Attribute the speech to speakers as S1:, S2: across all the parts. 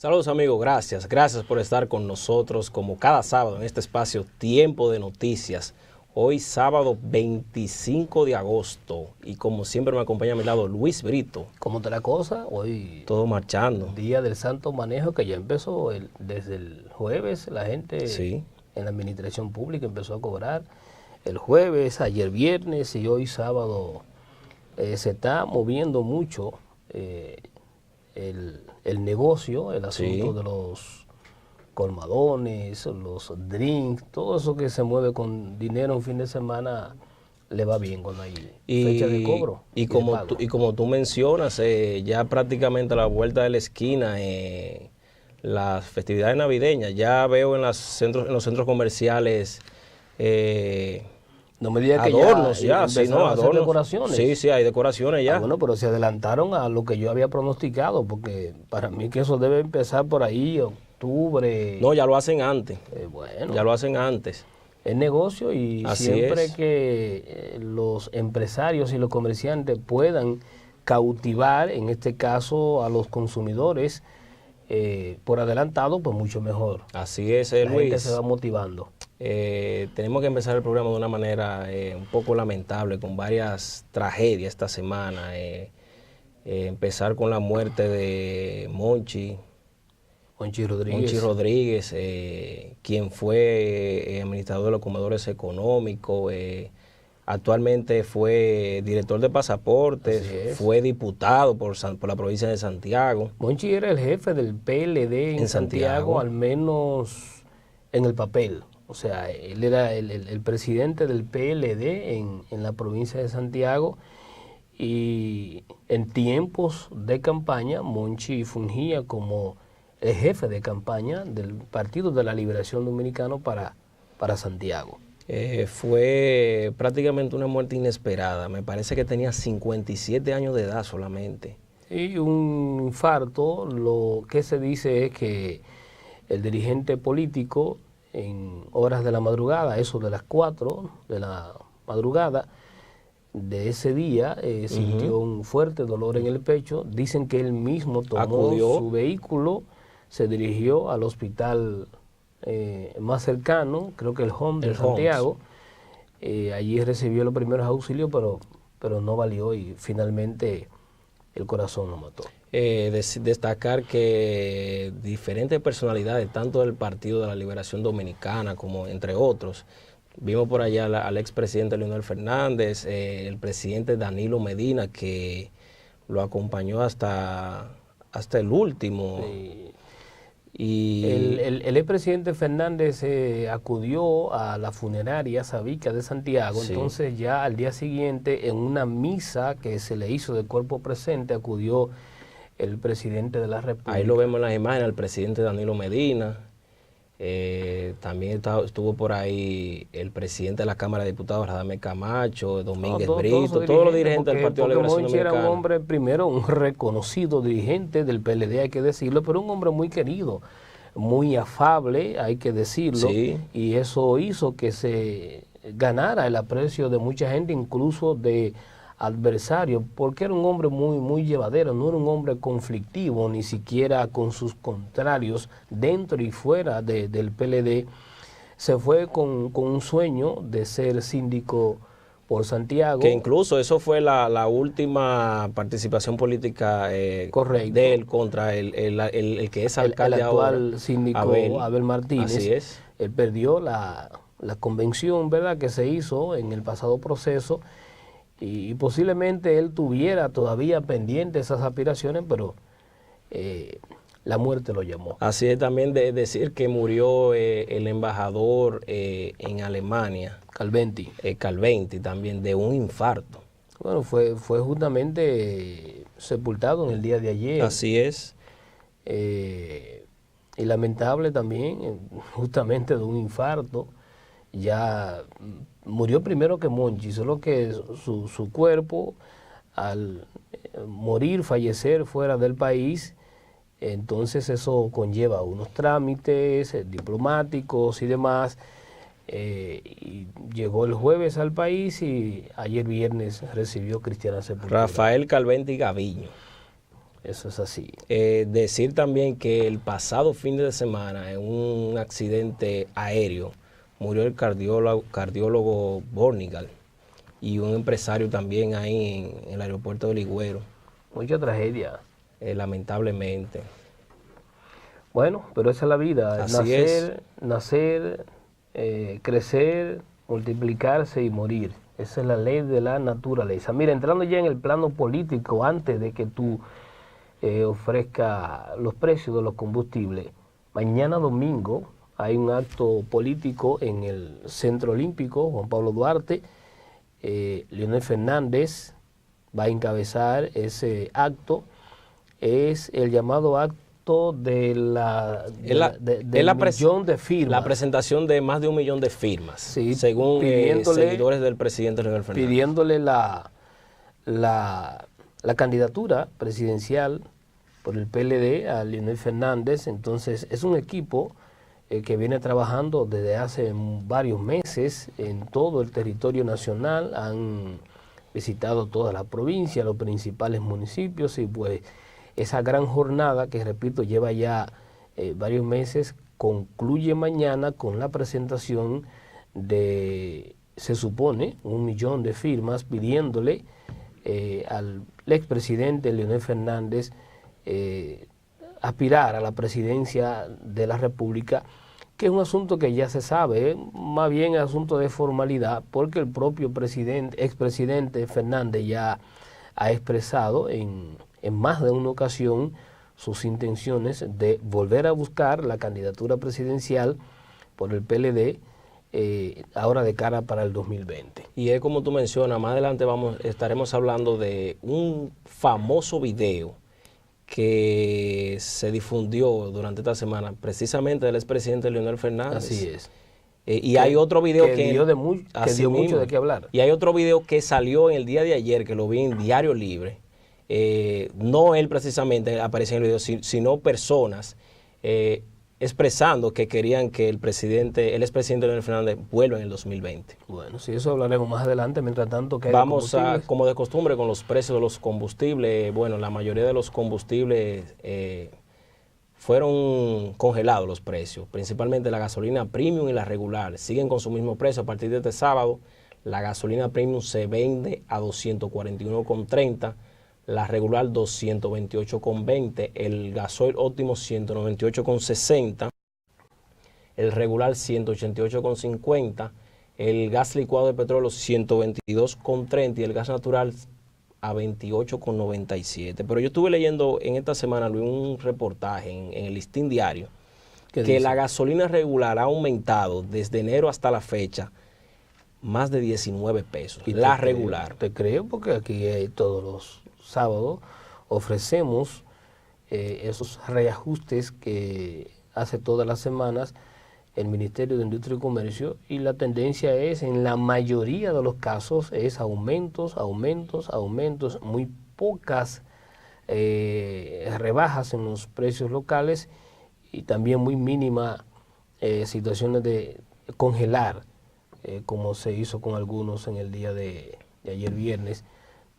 S1: Saludos amigos, gracias por estar con nosotros como cada sábado en este espacio Tiempo de Noticias. Hoy sábado 25 de agosto y como siempre me acompaña a mi lado Luis Brito.
S2: ¿Cómo está la cosa? Hoy
S1: todo marchando.
S2: Día del Santo Manejo que ya empezó desde el jueves, la gente en la administración pública empezó a cobrar. El jueves, ayer viernes y hoy sábado se está moviendo mucho el negocio, el asunto de los colmadones, los drinks, todo eso que se mueve con dinero un fin de semana le va bien cuando hay fecha de cobro.
S1: Y como tú mencionas, ya prácticamente a la vuelta de la esquina, las festividades navideñas, ya veo en los centros comerciales
S2: no me digas que
S1: adornos,
S2: adornos.
S1: Decoraciones. Sí, hay decoraciones ya.
S2: Bueno, pero se adelantaron a lo que yo había pronosticado, porque para mí que eso debe empezar por ahí, octubre.
S1: No, ya lo hacen antes.
S2: Bueno.
S1: Ya lo hacen antes.
S2: Es negocio y
S1: así
S2: siempre
S1: es.
S2: Que los empresarios y los comerciantes puedan cautivar, en este caso, a los consumidores por adelantado, pues mucho mejor.
S1: Así es,
S2: La
S1: Luis.
S2: gente se va motivando.
S1: Tenemos que empezar el programa de una manera un poco lamentable, con varias tragedias esta semana. Empezar con la muerte de Monchi Rodríguez, quien fue administrador de los comedores económicos, actualmente fue director de pasaportes, fue diputado por la provincia de Santiago.
S2: Monchi era el jefe del PLD en Santiago, al menos en el papel. O sea, él era el presidente del PLD en la provincia de Santiago, y en tiempos de campaña Monchi fungía como el jefe de campaña del Partido de la Liberación Dominicano para Santiago.
S1: Fue prácticamente una muerte inesperada. Me parece que tenía 57 años de edad solamente.
S2: Y un infarto. Lo que se dice es que el dirigente político, en horas de la madrugada, eso de las 4 de la madrugada de ese día, sintió un fuerte dolor en el pecho. Dicen que él mismo tomó su vehículo, se dirigió al hospital más cercano, creo que el Home de Santiago. Allí recibió los primeros auxilios, pero no valió y finalmente el corazón lo mató.
S1: Destacar que diferentes personalidades, tanto del Partido de la Liberación Dominicana como entre otros, vimos por allá al expresidente Leonel Fernández, el presidente Danilo Medina, que lo acompañó hasta el último.
S2: Sí. Y el expresidente Fernández acudió a la funeraria Sabica de Santiago. Entonces ya al día siguiente, en una misa que se le hizo de cuerpo presente, acudió el presidente de la República.
S1: Ahí lo vemos en las imágenes, al presidente Danilo Medina. También estuvo por ahí el presidente de la Cámara de Diputados, Radamés Camacho, Domínguez Brito, todos los dirigentes del Partido de la Liberación Dominicana.
S2: Monchi era un hombre, primero, un reconocido dirigente del PLD, hay que decirlo, pero un hombre muy querido, muy afable, hay que decirlo, y eso hizo que se ganara el aprecio de mucha gente, incluso de adversario, porque era un hombre muy llevadero, no era un hombre conflictivo, ni siquiera con sus contrarios dentro y fuera del PLD. Se fue con un sueño de ser síndico por Santiago.
S1: Que incluso eso fue la última participación política de él contra el que es alcalde ahora.
S2: El actual síndico Abel Martínez.
S1: Así es.
S2: Él perdió la convención, ¿verdad?, que se hizo en el pasado proceso, y posiblemente él tuviera todavía pendiente esas aspiraciones, pero la muerte lo llamó.
S1: Así es, también de decir que murió el embajador en Alemania, Calventi, también de un infarto.
S2: Bueno, fue justamente sepultado en el día de ayer.
S1: Así es.
S2: Y lamentable también, justamente de un infarto. Ya murió primero que Monchi, solo que su cuerpo, al morir, fallecer fuera del país, entonces eso conlleva unos trámites diplomáticos y demás. Y llegó el jueves al país y ayer viernes recibió cristiana sepultura.
S1: Rafael Calventi Gaviño.
S2: Eso es así.
S1: Decir también que el pasado fin de semana, en un accidente aéreo, murió el cardiólogo Bornigal y un empresario también ahí en el aeropuerto de Ligüero.
S2: Mucha tragedia.
S1: Lamentablemente.
S2: Bueno, pero esa es la vida.
S1: Así es.
S2: Nacer, crecer, multiplicarse y morir. Esa es la ley de la naturaleza. Mira, entrando ya en el plano político, antes de que tú ofrezca los precios de los combustibles, mañana domingo hay un acto político en el Centro Olímpico, Juan Pablo Duarte. Leonel Fernández va a encabezar ese acto. Es el llamado acto del millón de firmas.
S1: La presentación de más de 1 millón de firmas,
S2: sí,
S1: según seguidores del presidente Leonel Fernández.
S2: Pidiéndole la candidatura presidencial por el PLD a Leonel Fernández. Entonces es un equipo que viene trabajando desde hace varios meses en todo el territorio nacional. Han visitado todas las provincias, los principales municipios, y pues esa gran jornada que, repito, lleva ya varios meses, concluye mañana con la presentación de, se supone, 1 millón de firmas pidiéndole al expresidente Leonel Fernández aspirar a la presidencia de la República, que es un asunto que ya se sabe, más bien es asunto de formalidad, porque el propio expresidente Fernández ya ha expresado en más de una ocasión sus intenciones de volver a buscar la candidatura presidencial por el PLD ahora de cara para el 2020.
S1: Y es como tú mencionas, más adelante estaremos hablando de un famoso video que se difundió durante esta semana, precisamente del expresidente Leonel Fernández.
S2: Así es.
S1: Y hay otro video que
S2: dio mucho de qué hablar.
S1: Y hay otro video que salió en el día de ayer, que lo vi en Diario Libre. No él precisamente aparece en el video, sino personas expresando que querían que el expresidente Leonel Fernández vuelva en el 2020.
S2: Bueno, si eso hablaremos más adelante. Mientras tanto, ¿qué hay
S1: vamos a, como de costumbre, con los precios de los combustibles? Bueno, la mayoría de los combustibles fueron congelados los precios, principalmente la gasolina premium y la regular. Siguen con su mismo precio. A partir de este sábado, la gasolina premium se vende a 241,30, la regular 228,20, el gasoil óptimo 198,60, el regular 188,50, el gas licuado de petróleo 122,30 y el gas natural a 28,97. Pero yo estuve leyendo en esta semana, Luis, un reportaje en el Listín Diario, que la gasolina regular ha aumentado desde enero hasta la fecha más de 19 pesos.
S2: Y
S1: la regular.
S2: Te creo, porque aquí todos los sábados ofrecemos esos reajustes que hace todas las semanas el Ministerio de Industria y Comercio, y la tendencia es, en la mayoría de los casos, es aumentos, muy pocas rebajas en los precios locales, y también muy mínima situaciones de congelar, como se hizo con algunos en el día de ayer viernes,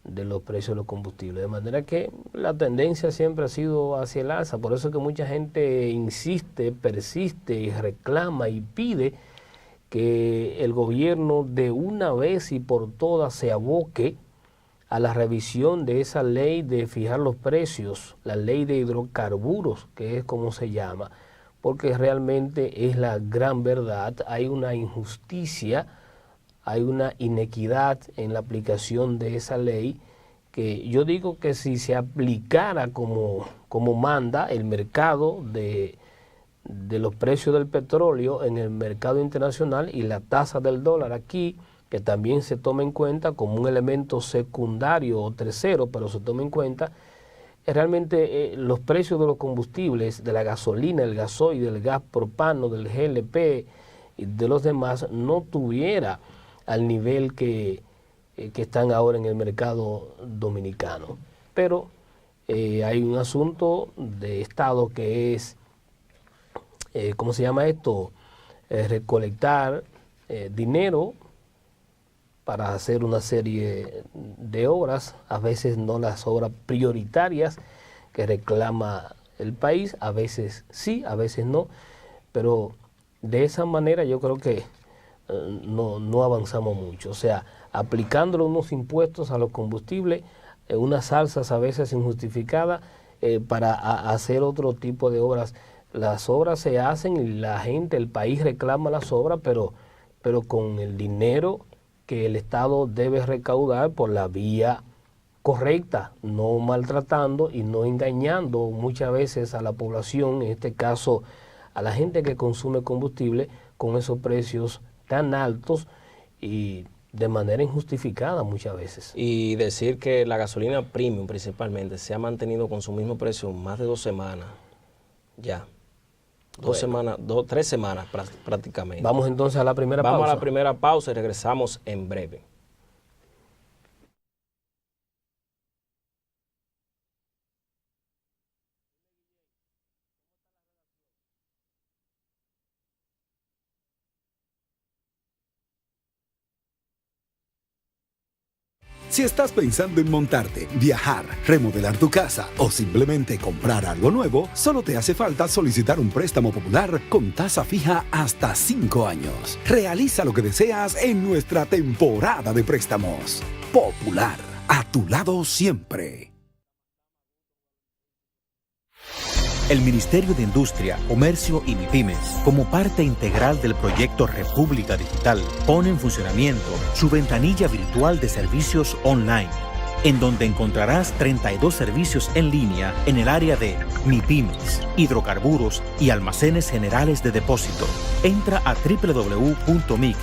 S2: de los precios de los combustibles. De manera que la tendencia siempre ha sido hacia el alza. Por eso es que mucha gente insiste, persiste y reclama y pide que el gobierno de una vez y por todas se aboque a la revisión de esa ley de fijar los precios, la ley de hidrocarburos, que es como se llama, porque realmente es la gran verdad. Hay una injusticia, hay una inequidad en la aplicación de esa ley, que yo digo que si se aplicara como manda el mercado de los precios del petróleo en el mercado internacional y la tasa del dólar aquí, que también se toma en cuenta como un elemento secundario o tercero, pero se toma en cuenta, realmente los precios de los combustibles, de la gasolina, el gasoil, del gas propano, del GLP y de los demás, no tuviera al nivel que están ahora en el mercado dominicano. Pero hay un asunto de Estado que es, ¿cómo se llama esto? Recolectar dinero para hacer una serie de obras, a veces no las obras prioritarias que reclama el país, a veces sí, a veces no, pero de esa manera yo creo que no avanzamos mucho. O sea, aplicándole unos impuestos a los combustibles, unas alzas a veces injustificadas para hacer otro tipo de obras. Las obras se hacen y la gente, el país reclama las obras, pero con el dinero que el Estado debe recaudar por la vía correcta, no maltratando y no engañando muchas veces a la población, en este caso a la gente que consume combustible, con esos precios tan altos y de manera injustificada muchas veces.
S1: Y decir que la gasolina premium principalmente se ha mantenido con su mismo precio más de 2 semanas, ya. 3 semanas prácticamente.
S2: Vamos entonces a la primera pausa.
S1: Vamos a la primera pausa y regresamos en breve.
S3: Si estás pensando en montarte, viajar, remodelar tu casa o simplemente comprar algo nuevo, solo te hace falta solicitar un préstamo popular con tasa fija hasta 5 años. Realiza lo que deseas en nuestra temporada de préstamos. Popular, a tu lado siempre.
S4: El Ministerio de Industria, Comercio y MIPYMES, como parte integral del proyecto República Digital, pone en funcionamiento su ventanilla virtual de servicios online, en donde encontrarás 32 servicios en línea en el área de MIPYMES, hidrocarburos y almacenes generales de depósito. Entra a www.mic.gov.do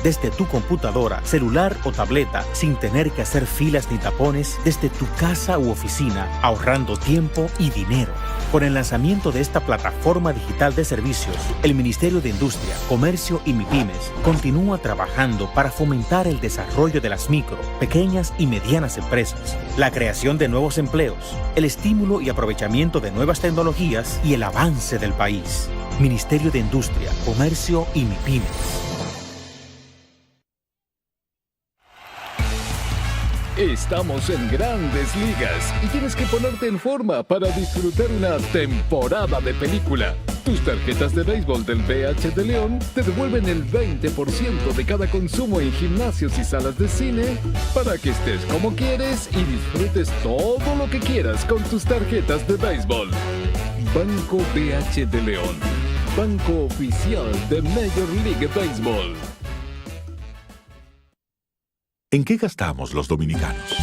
S4: desde tu computadora, celular o tableta sin tener que hacer filas ni tapones desde tu casa u oficina, ahorrando tiempo y dinero. Con el lanzamiento de esta plataforma digital de servicios, el Ministerio de Industria, Comercio y MIPYMES continúa trabajando para fomentar el desarrollo de las micro, pequeñas y medianas empresas, la creación de nuevos empleos, el estímulo y aprovechamiento de nuevas tecnologías y el avance del país. Ministerio de Industria, Comercio y MIPYMES.
S5: Estamos en Grandes Ligas y tienes que ponerte en forma para disfrutar una temporada de película. Tus tarjetas de béisbol del BH de León te devuelven el 20% de cada consumo en gimnasios y salas de cine para que estés como quieres y disfrutes todo lo que quieras con tus tarjetas de béisbol. Banco BH de León, banco oficial de Major League Baseball.
S6: ¿En qué gastamos los dominicanos?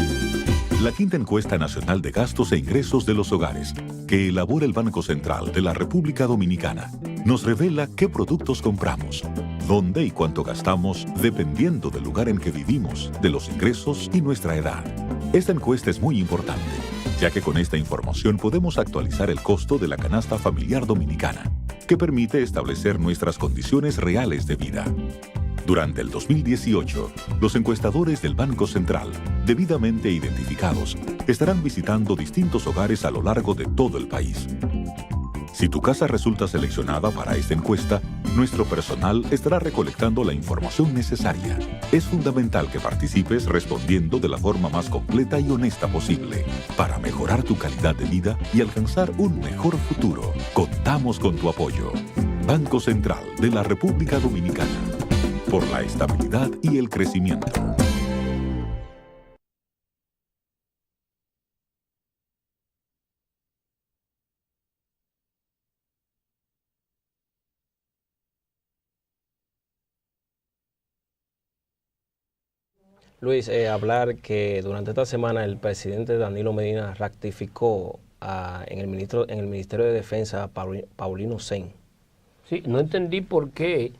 S6: La quinta encuesta nacional de gastos e ingresos de los hogares, que elabora el Banco Central de la República Dominicana, nos revela qué productos compramos, dónde y cuánto gastamos dependiendo del lugar en que vivimos, de los ingresos y nuestra edad. Esta encuesta es muy importante, ya que con esta información podemos actualizar el costo de la canasta familiar dominicana, que permite establecer nuestras condiciones reales de vida. Durante el 2018, los encuestadores del Banco Central, debidamente identificados, estarán visitando distintos hogares a lo largo de todo el país. Si tu casa resulta seleccionada para esta encuesta, nuestro personal estará recolectando la información necesaria. Es fundamental que participes respondiendo de la forma más completa y honesta posible para mejorar tu calidad de vida y alcanzar un mejor futuro. Contamos con tu apoyo. Banco Central de la República Dominicana. Por la estabilidad y el crecimiento.
S1: Luis, hablar que durante esta semana el presidente Danilo Medina ratificó en el Ministerio de Defensa a Paulino Sen.
S2: Sí, no entendí por qué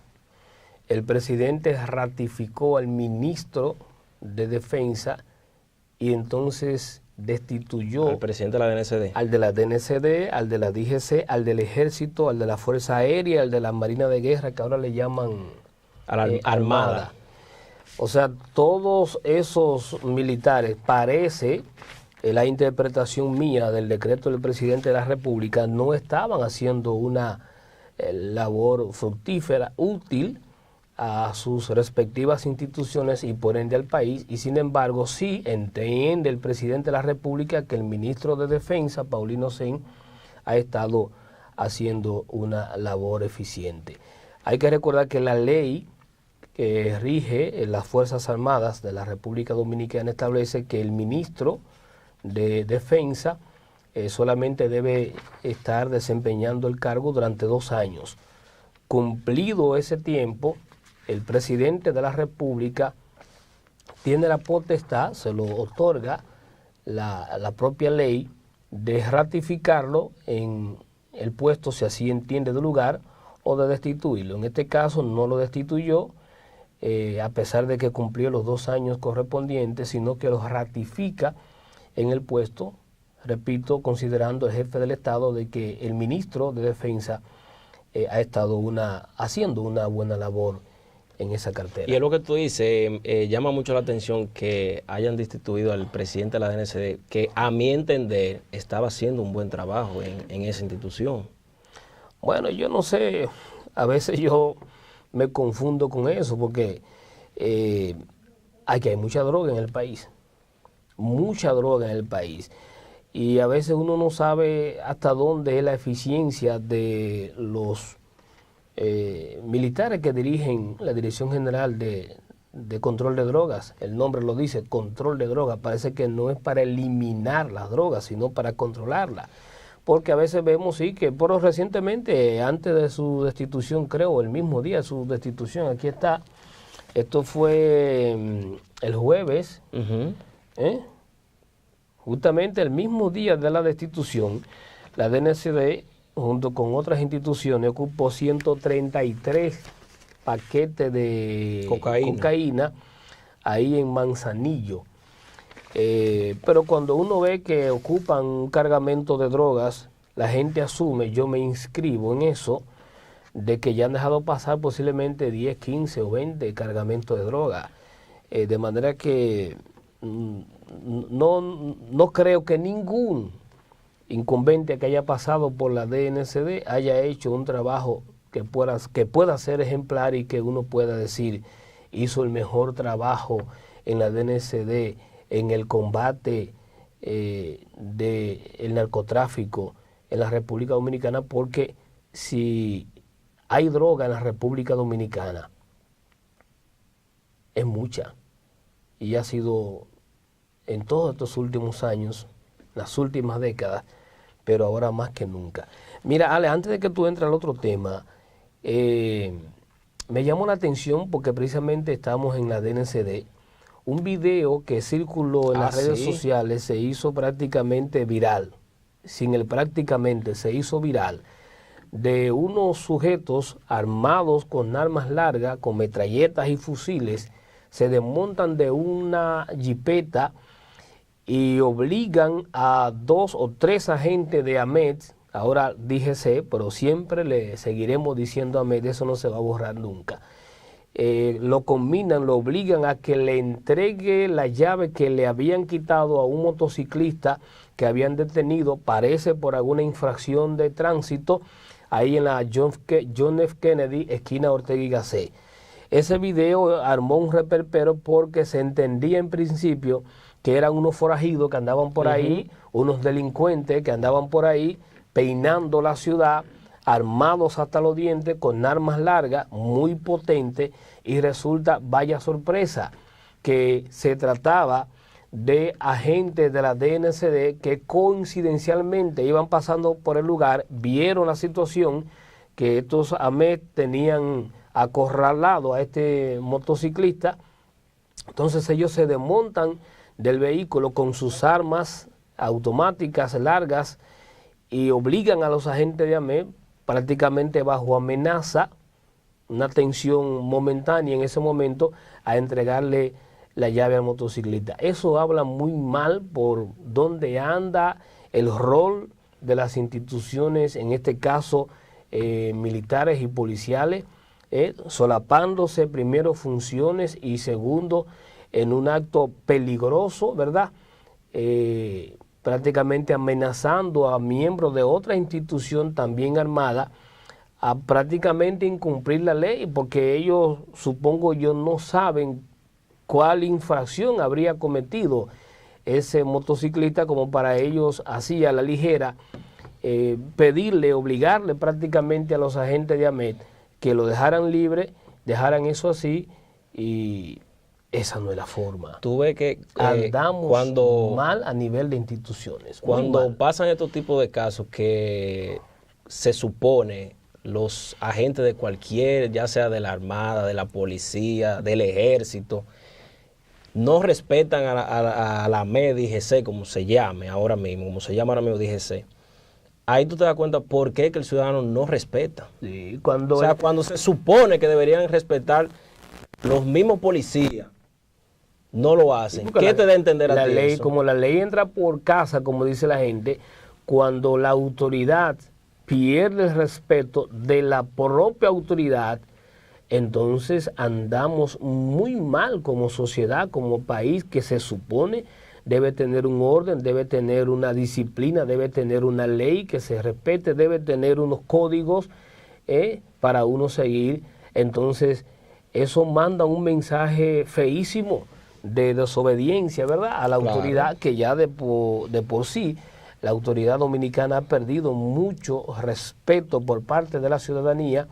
S2: el presidente ratificó al ministro de Defensa y entonces destituyó
S1: al presidente de la DNCD.
S2: Al de la DNCD, al de la DGC, al del Ejército, al de la Fuerza Aérea, al de la Marina de Guerra, que ahora le llaman
S1: a la Armada.
S2: O sea, todos esos militares, parece, la interpretación mía del decreto del presidente de la República, no estaban haciendo una labor fructífera, útil, a sus respectivas instituciones y por ende al país, y sin embargo sí entiende el presidente de la República que el ministro de Defensa, Paulino Sen, ha estado haciendo una labor eficiente. Hay que recordar que la ley que rige las Fuerzas Armadas de la República Dominicana establece que el ministro de Defensa solamente debe estar desempeñando el cargo durante 2 años. Cumplido ese tiempo, el presidente de la República tiene la potestad, se lo otorga la propia ley, de ratificarlo en el puesto, si así entiende, de lugar, o de destituirlo. En este caso no lo destituyó, a pesar de que cumplió los 2 años correspondientes, sino que lo ratifica en el puesto, repito, considerando el jefe del Estado de que el ministro de Defensa ha estado haciendo una buena labor en esa cartera.
S1: Y es lo que tú dices, llama mucho la atención que hayan destituido al presidente de la DNCD, que a mi entender estaba haciendo un buen trabajo en esa institución.
S2: Bueno, yo no sé, a veces yo me confundo con eso, porque hay mucha droga en el país, mucha droga en el país, y a veces uno no sabe hasta dónde es la eficiencia de los militares que dirigen la Dirección General de Control de Drogas. El nombre lo dice, control de drogas. Parece que no es para eliminar las drogas, sino para controlarlas. Porque a veces vemos, sí, que por recientemente, antes de su destitución, creo, el mismo día de su destitución, aquí está, esto fue el jueves, justamente el mismo día de la destitución, la DNCD, junto con otras instituciones, ocupó 133 paquetes de cocaína ahí en Manzanillo. Pero cuando uno ve que ocupan un cargamento de drogas, la gente asume, yo me inscribo en eso, de que ya han dejado pasar posiblemente 10, 15 o 20 cargamentos de droga. De manera que no creo que ningún incumbente que haya pasado por la DNCD haya hecho un trabajo que pueda ser ejemplar y que uno pueda decir hizo el mejor trabajo en la DNCD en el combate del narcotráfico en la República Dominicana, porque si hay droga en la República Dominicana es mucha, y ha sido en todos estos últimos años, las últimas décadas, pero ahora más que nunca. Mira, Ale, antes de que tú entres al otro tema, me llamó la atención porque precisamente estamos en la DNCD. Un video que circuló en las redes sociales se hizo prácticamente viral, sin el prácticamente, se hizo viral, de unos sujetos armados con armas largas, con metralletas y fusiles, se desmontan de una jipeta y obligan a 2 o 3 agentes de AMED, ahora DGC, pero siempre le seguiremos diciendo AMED, eso no se va a borrar nunca. Lo combinan, lo obligan a que le entregue la llave que le habían quitado a un motociclista que habían detenido, parece por alguna infracción de tránsito, ahí en la John F. Kennedy, esquina Ortega y Gasset. Ese video armó un reperpero porque se entendía en principio que eran unos forajidos que andaban por ahí, unos delincuentes que andaban por ahí peinando la ciudad, armados hasta los dientes, con armas largas, muy potentes, y resulta, vaya sorpresa, que se trataba de agentes de la DNCD que coincidencialmente iban pasando por el lugar, vieron la situación, que estos AMED tenían acorralado a este motociclista. Entonces ellos se desmontan del vehículo con sus armas automáticas largas y obligan a los agentes de AMED, prácticamente bajo amenaza, una tensión momentánea en ese momento, a entregarle la llave al motociclista. Eso habla muy mal por dónde anda el rol de las instituciones, en este caso militares y policiales, solapándose primero funciones y segundo en un acto peligroso, ¿verdad? Prácticamente amenazando a miembros de otra institución también armada a prácticamente incumplir la ley, porque ellos, supongo yo, no saben cuál infracción habría cometido ese motociclista como para ellos, así a la ligera, pedirle, obligarle prácticamente a los agentes de AMET que lo dejaran libre, dejaran eso así, y esa no es la forma.
S1: Tú ves que
S2: andamos mal a nivel de instituciones.
S1: Cuando pasan estos tipos de casos que se supone los agentes de cualquier, ya sea de la Armada, de la Policía, del Ejército, no respetan a la DGC, como se llame ahora mismo, DGC, ahí tú te das cuenta por qué que el ciudadano no respeta.
S2: Sí,
S1: cuando se supone que deberían respetar los mismos policías, no lo hacen. ¿Qué te da a entender a ti
S2: ley,
S1: eso?
S2: Como la ley entra por casa, como dice la gente, cuando la autoridad pierde el respeto de la propia autoridad, entonces andamos muy mal como sociedad, como país que se supone debe tener un orden, debe tener una disciplina, debe tener una ley que se respete, debe tener unos códigos para uno seguir. Entonces eso manda un mensaje feísimo de desobediencia, ¿verdad?, a la autoridad, que ya de por sí la autoridad dominicana ha perdido mucho respeto por parte de la ciudadanía,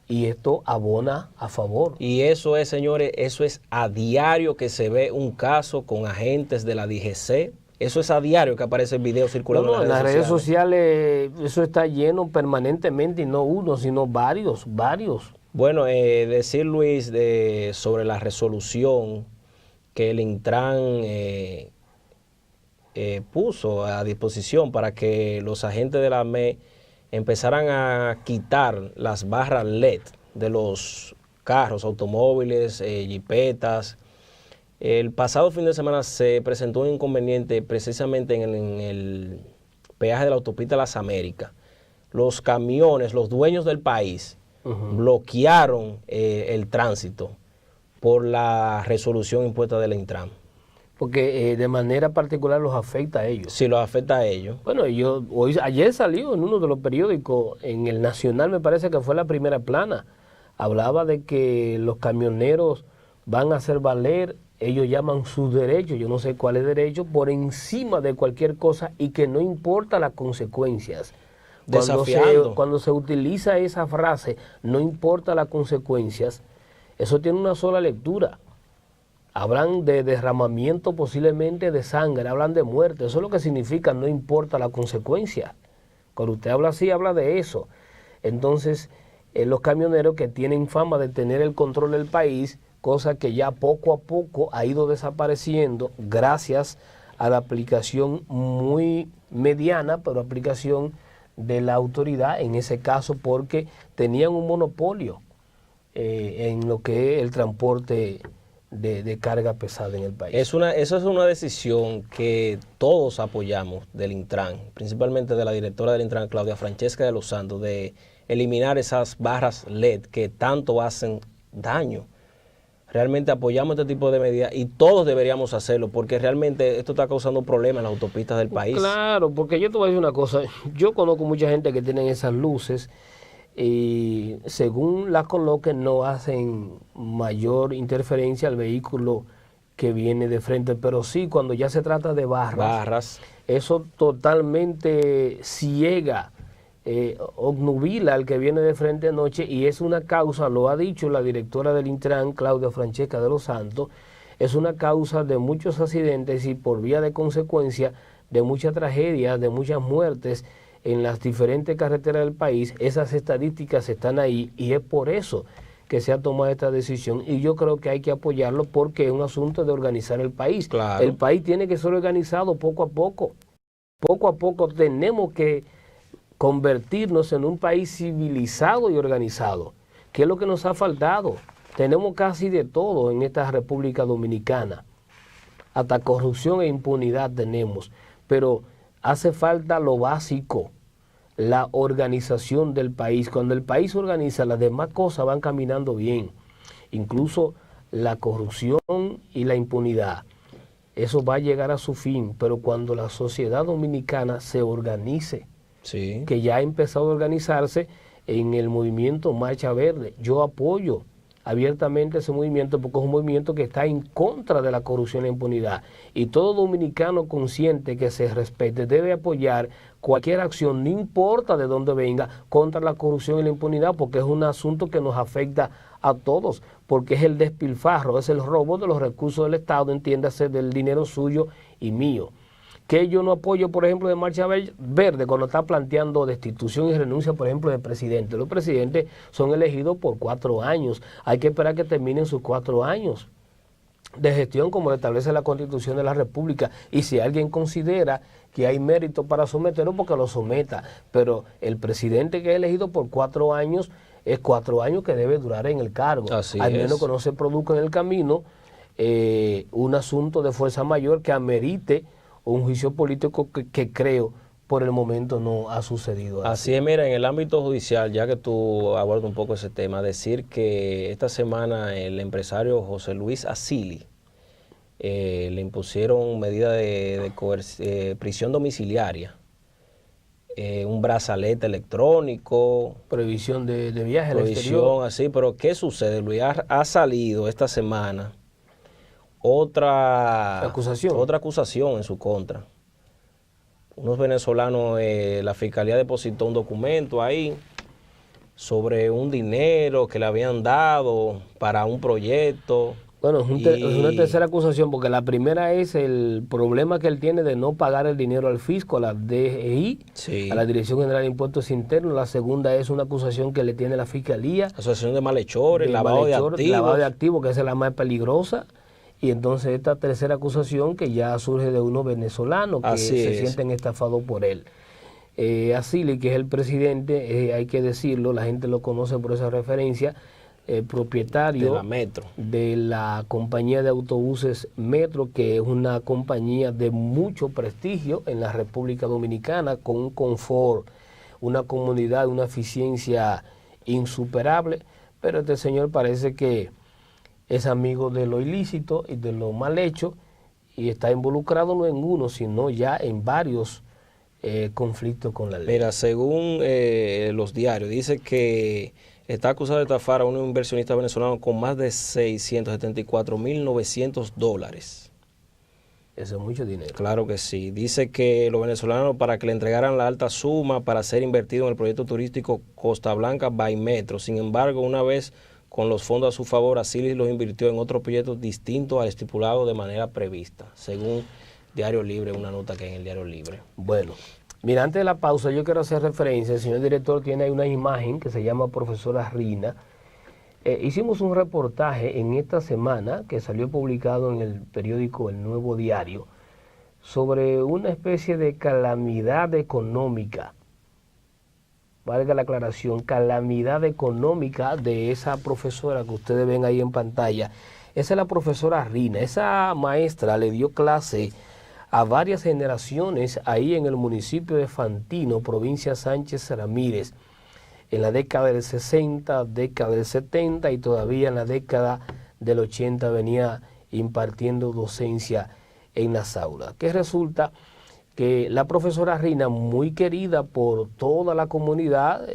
S2: y esto abona a favor.
S1: Y eso es, señores, eso es a diario que se ve un caso con agentes de la DGC. Eso es a diario que aparece el video circulando
S2: en las redes sociales. Eso está lleno permanentemente, y no uno, sino varios.
S1: Bueno, decir, Luis, sobre la resolución que el Intran puso a disposición para que los agentes de la AME empezaran a quitar las barras LED de los carros, automóviles, jipetas. El pasado fin de semana se presentó un inconveniente precisamente en el peaje de la autopista Las Américas. Los camiones, los dueños del país, bloquearon el tránsito por la resolución impuesta del Intran.
S2: Porque de manera particular los afecta a ellos.
S1: Sí, los afecta a ellos.
S2: Bueno, ayer salió en uno de los periódicos, en el Nacional me parece que fue la primera plana, hablaba de que los camioneros van a hacer valer, ellos llaman sus derechos, yo no sé cuáles derechos, por encima de cualquier cosa, y que no importa las consecuencias. Cuando se utiliza esa frase, no importa las consecuencias, eso tiene una sola lectura. Hablan de derramamiento posiblemente de sangre, hablan de muerte. Eso es lo que significa no importa la consecuencia. Cuando usted habla así, habla de eso. Entonces, los camioneros que tienen fama de tener el control del país, cosa que ya poco a poco ha ido desapareciendo gracias a la aplicación muy mediana, pero aplicación de la autoridad, en ese caso porque tenían un monopolio en lo que es el transporte de carga pesada en el país.
S1: Eso es una decisión que todos apoyamos del Intran, principalmente de la directora del Intran, Claudia Francesca de los Santos, de eliminar esas barras LED que tanto hacen daño. Realmente apoyamos este tipo de medidas y todos deberíamos hacerlo, porque realmente esto está causando problemas en las autopistas del país.
S2: Claro, porque yo te voy a decir una cosa, yo conozco mucha gente que tienen esas luces y según las coloquen no hacen mayor interferencia al vehículo que viene de frente, pero sí cuando ya se trata de barras. Eso totalmente ciega, obnubila al que viene de frente de noche, y es una causa, lo ha dicho la directora del Intran, Claudia Francesca de los Santos, es una causa de muchos accidentes y por vía de consecuencia de muchas tragedias, de muchas muertes en las diferentes carreteras del país. Esas estadísticas están ahí y es por eso que se ha tomado esta decisión, y yo creo que hay que apoyarlo porque es un asunto de organizar el país.
S1: Claro.
S2: El país tiene que ser organizado poco a poco. Poco a poco tenemos que convertirnos en un país civilizado y organizado, que es lo que nos ha faltado. Tenemos casi de todo en esta República Dominicana, hasta corrupción e impunidad tenemos, pero hace falta lo básico, la organización del país. Cuando el país se organiza, las demás cosas van caminando bien, incluso la corrupción y la impunidad. Eso va a llegar a su fin, pero cuando la sociedad dominicana se organice,
S1: sí,
S2: que ya ha empezado a organizarse, en el movimiento Marcha Verde. Yo apoyo abiertamente ese movimiento porque es un movimiento que está en contra de la corrupción y la impunidad. Y todo dominicano consciente que se respete debe apoyar cualquier acción, no importa de dónde venga, contra la corrupción y la impunidad, porque es un asunto que nos afecta a todos, porque es el despilfarro, es el robo de los recursos del Estado, entiéndase, del dinero suyo y mío. Que yo no apoyo, por ejemplo, de Marcha Verde cuando está planteando destitución y renuncia, por ejemplo, del presidente. Los presidentes son elegidos por 4 años. Hay que esperar que terminen sus 4 años de gestión como lo establece la Constitución de la República. Y si alguien considera que hay mérito para someterlo, porque lo someta. Pero el presidente que es elegido por 4 años es 4 años que debe durar en el cargo.
S1: Así
S2: al menos
S1: es.
S2: que no se produzca en el camino un asunto de fuerza mayor que amerite un juicio político que creo por el momento no ha sucedido.
S1: Así es, mira, en el ámbito judicial, ya que tú abordas un poco ese tema, decir que esta semana el empresario José Luis Asili le impusieron medida de prisión domiciliaria, un brazalete electrónico,
S2: Prohibición de viaje al exterior.
S1: prohibición, así, pero ¿qué sucede, Luis? Ha salido esta semana otra acusación en su contra. Unos venezolanos, la fiscalía depositó un documento ahí sobre un dinero que le habían dado para un proyecto.
S2: Bueno, es una tercera acusación, porque la primera es el problema que él tiene de no pagar el dinero al fisco, a la DGI,
S1: Sí.
S2: a la Dirección General de Impuestos Internos. La segunda es una acusación que le tiene la fiscalía.
S1: Asociación de malhechores,
S2: de
S1: lavado de
S2: malhechor,
S1: activos.
S2: lavado de activos, que esa es la más peligrosa. Y entonces esta tercera acusación que ya surge de unos venezolanos que
S1: Así
S2: se
S1: es.
S2: sienten estafados por él. Asili, que es el presidente, hay que decirlo, la gente lo conoce por esa referencia, propietario
S1: de la Metro.
S2: de la compañía de autobuses Metro, que es una compañía de mucho prestigio en la República Dominicana, con un confort, una comodidad, una eficiencia insuperable, pero este señor parece que es amigo de lo ilícito y de lo mal hecho y está involucrado no en uno, sino ya en varios conflictos con la ley.
S1: Mira, según los diarios, dice que está acusado de estafar a un inversionista venezolano con más de $674,900.
S2: Eso es mucho dinero.
S1: Claro que sí. Dice que los venezolanos, para que le entregaran la alta suma para ser invertido en el proyecto turístico Costa Blanca by Metro. Sin embargo, una vez con los fondos a su favor, Asili los invirtió en otro proyecto distinto al estipulado de manera prevista, según Diario Libre, una nota que hay en el Diario Libre.
S2: Bueno, mira, antes de la pausa yo quiero hacer referencia, el señor director tiene ahí una imagen que se llama Profesora Rina. Hicimos un reportaje en esta semana que salió publicado en el periódico El Nuevo Diario sobre una especie de calamidad económica, valga la aclaración, calamidad económica de esa profesora que ustedes ven ahí en pantalla. Esa es la profesora Rina. Esa maestra le dio clase a varias generaciones ahí en el municipio de Fantino, provincia Sánchez Ramírez, en la década del 60, década del 70 y todavía en la década del 80 venía impartiendo docencia en las aulas. Que resulta que la profesora Rina, muy querida por toda la comunidad,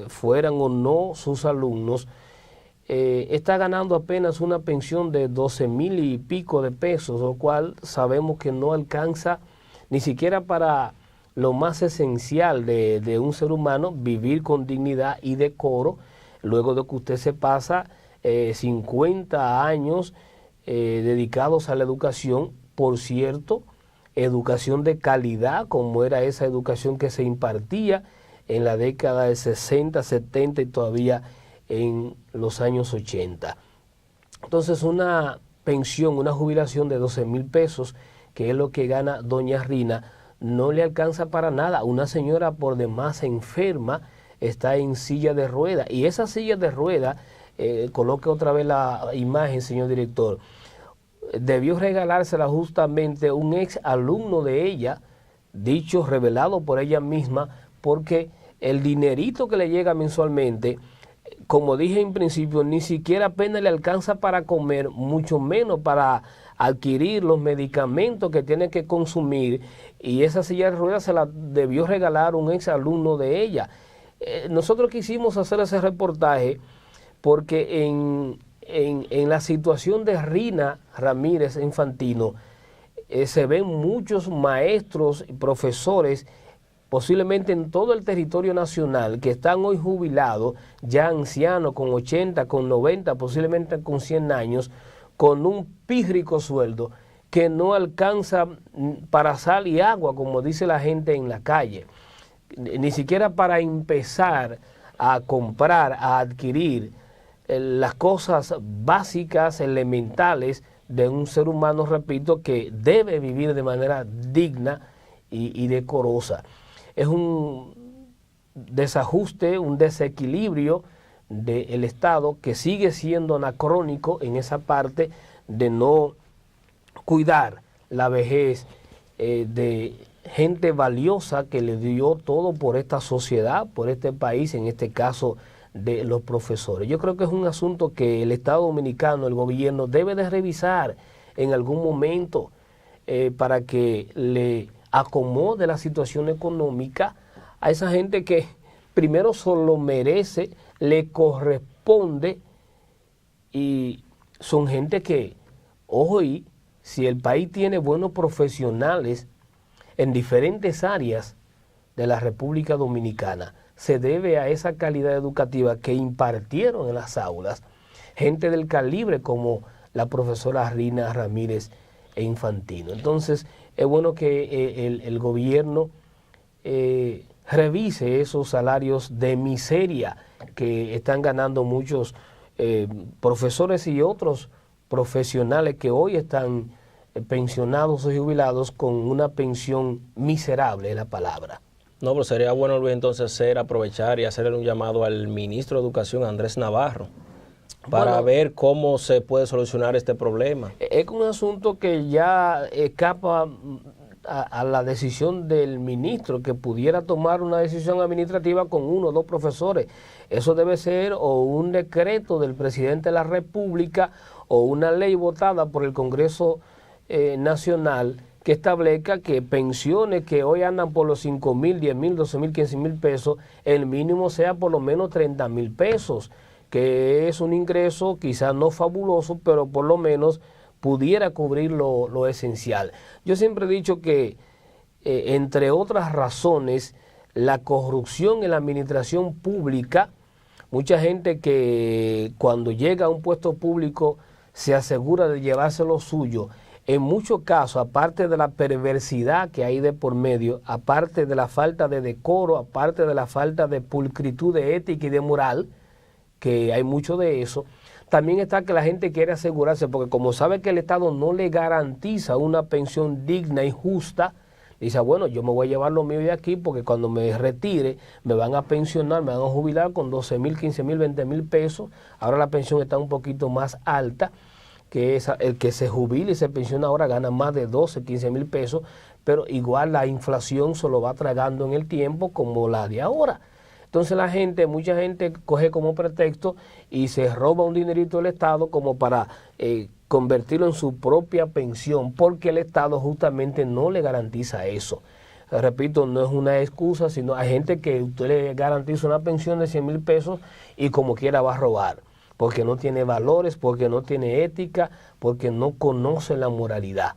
S2: fueran o no sus alumnos, está ganando apenas una pensión de 12,000 y pico de pesos, lo cual sabemos que no alcanza ni siquiera para lo más esencial de un ser humano, vivir con dignidad y decoro, luego de que usted se pasa 50 años dedicados a la educación, por cierto, educación de calidad, como era esa educación que se impartía en la década de 60, 70 y todavía en los años 80. Entonces una pensión, una jubilación de 12,000 pesos, que es lo que gana doña Rina, no le alcanza para nada. Una señora por demás enferma, está en silla de rueda, y esa silla de rueda, coloque otra vez la imagen, señor director, debió regalársela justamente un ex alumno de ella, dicho, revelado por ella misma, porque el dinerito que le llega mensualmente, como dije en principio, ni siquiera apenas le alcanza para comer, mucho menos para adquirir los medicamentos que tiene que consumir, y esa silla de ruedas se la debió regalar un ex alumno de ella. nosotros quisimos hacer ese reportaje porque en la situación de Rina Ramírez Infantino se ven muchos maestros y profesores, posiblemente en todo el territorio nacional, que están hoy jubilados, ya ancianos, con 80, con 90, posiblemente con 100 años, con un pírrico sueldo que no alcanza para sal y agua, como dice la gente en la calle, ni siquiera para empezar a comprar, a adquirir las cosas básicas, elementales de un ser humano, repito, que debe vivir de manera digna y decorosa. Es un desajuste, un desequilibrio del Estado que sigue siendo anacrónico en esa parte de no cuidar la vejez de gente valiosa que le dio todo por esta sociedad, por este país, en este caso de los profesores. Yo creo que es un asunto que el Estado Dominicano, el gobierno, debe de revisar en algún momento para que le acomode la situación económica a esa gente que primero solo merece, le corresponde, y son gente que, ojo, y si el país tiene buenos profesionales en diferentes áreas de la República Dominicana, se debe a esa calidad educativa que impartieron en las aulas gente del calibre como la profesora Rina Ramírez Infantino. Entonces, es bueno que el gobierno revise esos salarios de miseria que están ganando muchos profesores y otros profesionales que hoy están pensionados o jubilados con una pensión miserable, es la palabra.
S1: No, pero sería bueno, Luis, entonces aprovechar y hacerle un llamado al ministro de Educación, Andrés Navarro, para ver cómo se puede solucionar este problema.
S2: Es un asunto que ya escapa a la decisión del ministro, que pudiera tomar una decisión administrativa con 1 o 2 profesores. Eso debe ser o un decreto del presidente de la República o una ley votada por el Congreso Nacional que establezca que pensiones que hoy andan por los 5,000, 10,000, 12,000, 15,000 pesos, el mínimo sea por lo menos 30,000 pesos, que es un ingreso quizás no fabuloso, pero por lo menos pudiera cubrir lo esencial. Yo siempre he dicho que, entre otras razones, la corrupción en la administración pública, mucha gente que cuando llega a un puesto público se asegura de llevarse lo suyo. En muchos casos, aparte de la perversidad que hay de por medio, aparte de la falta de decoro, aparte de la falta de pulcritud de ética y de moral, que hay mucho de eso, también está que la gente quiere asegurarse, porque como sabe que el Estado no le garantiza una pensión digna y justa, dice, bueno, yo me voy a llevar lo mío de aquí porque cuando me retire me van a pensionar, me van a jubilar con 12,000, 15,000, 20,000 pesos. Ahora la pensión está un poquito más alta, que es el que se jubila y se pensiona ahora gana más de 12, 15,000 pesos, pero igual la inflación se lo va tragando en el tiempo como la de ahora. Entonces mucha gente coge como pretexto y se roba un dinerito del Estado como para convertirlo en su propia pensión, porque el Estado justamente no le garantiza eso. Repito, no es una excusa, sino hay gente que usted le garantiza una pensión de 100,000 pesos y como quiera va a robar, porque no tiene valores, porque no tiene ética, porque no conoce la moralidad.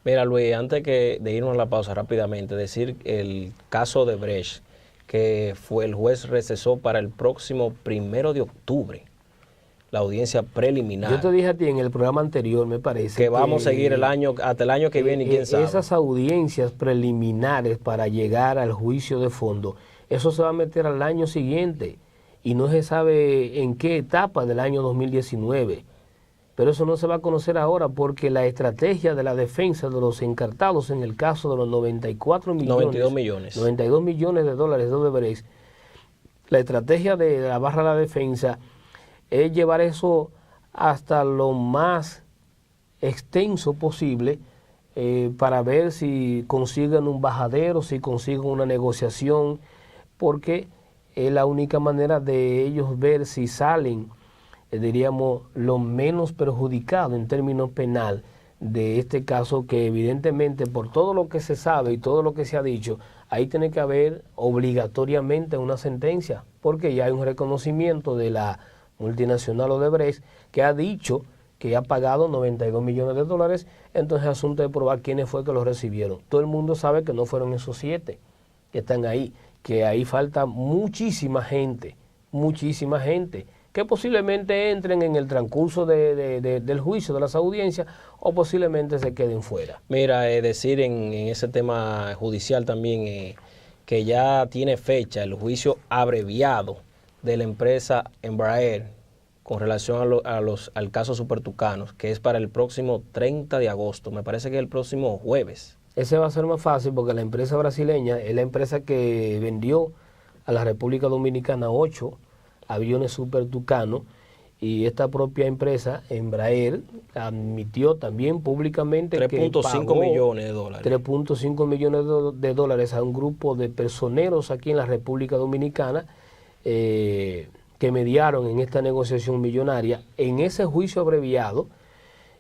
S1: Mira, Luis, antes de irnos a la pausa rápidamente, decir el caso de Brecht, que el juez recesó para el próximo 1 de octubre, la audiencia preliminar.
S2: Yo te dije a ti en el programa anterior, me parece,
S1: que vamos a seguir hasta el año que viene, y quién sabe.
S2: Esas audiencias preliminares para llegar al juicio de fondo, eso se va a meter al año siguiente y no se sabe en qué etapa del año 2019. Pero eso no se va a conocer ahora porque la estrategia de la defensa de los encartados en el caso de los 92 millones de dólares de Odebrecht, la estrategia de la barra de la defensa es llevar eso hasta lo más extenso posible para ver si consiguen un bajadero, si consiguen una negociación, porque es la única manera de ellos ver si salen, diríamos, lo menos perjudicado en términos penal de este caso, que evidentemente por todo lo que se sabe y todo lo que se ha dicho, ahí tiene que haber obligatoriamente una sentencia, porque ya hay un reconocimiento de la multinacional Odebrecht que ha dicho que ha pagado 92 millones de dólares, entonces asunto de probar quiénes fue que los recibieron. Todo el mundo sabe que no fueron esos 7 que están ahí, que ahí falta muchísima gente, que posiblemente entren en el transcurso del juicio, de las audiencias, o posiblemente se queden fuera.
S1: Mira, decir en ese tema judicial también que ya tiene fecha el juicio abreviado de la empresa Embraer con relación al caso Supertucanos, que es para el próximo 30 de agosto, me parece que es el próximo jueves.
S2: Ese va a ser más fácil porque la empresa brasileña es la empresa que vendió a la República Dominicana 8 aviones Super Tucano, y esta propia empresa, Embraer, admitió también públicamente
S1: 3.5 millones de dólares.
S2: 3.5 millones de dólares a un grupo de personeros aquí en la República Dominicana que mediaron en esta negociación millonaria. En ese juicio abreviado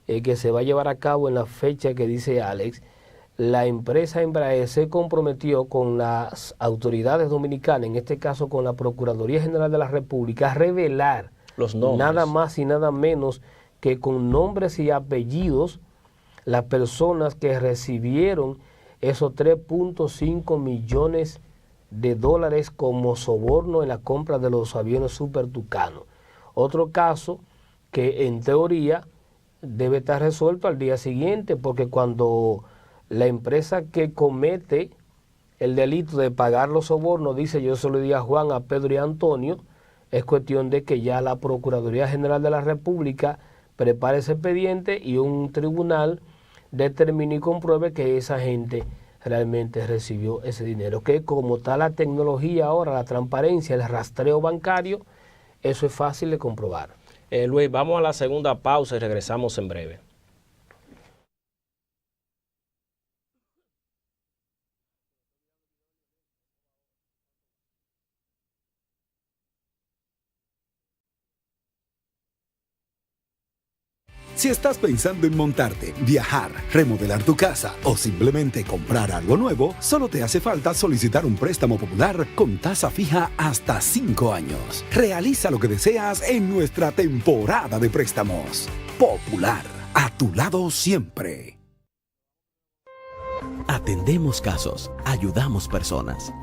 S2: que se va a llevar a cabo en la fecha que dice Alex, la empresa Embraer se comprometió con las autoridades dominicanas, en este caso con la Procuraduría General de la República, a revelar
S1: los nombres,
S2: nada más y nada menos que con nombres y apellidos, las personas que recibieron esos 3.5 millones de dólares como soborno en la compra de los aviones Super Tucano. Otro caso que en teoría debe estar resuelto al día siguiente, porque cuando la empresa que comete el delito de pagar los sobornos dice yo se lo di a Juan, a Pedro y a Antonio, es cuestión de que ya la Procuraduría General de la República prepare ese expediente y un tribunal determine y compruebe que esa gente realmente recibió ese dinero. Que como está la tecnología ahora, la transparencia, el rastreo bancario, eso es fácil de comprobar.
S1: Luis, vamos a la segunda pausa y regresamos en breve.
S3: Si estás pensando en montarte, viajar, remodelar tu casa o simplemente comprar algo nuevo, solo te hace falta solicitar un préstamo popular con tasa fija hasta 5 años. Realiza lo que deseas en nuestra temporada de préstamos. Popular, a tu lado siempre.
S7: Atendemos casos, ayudamos personas.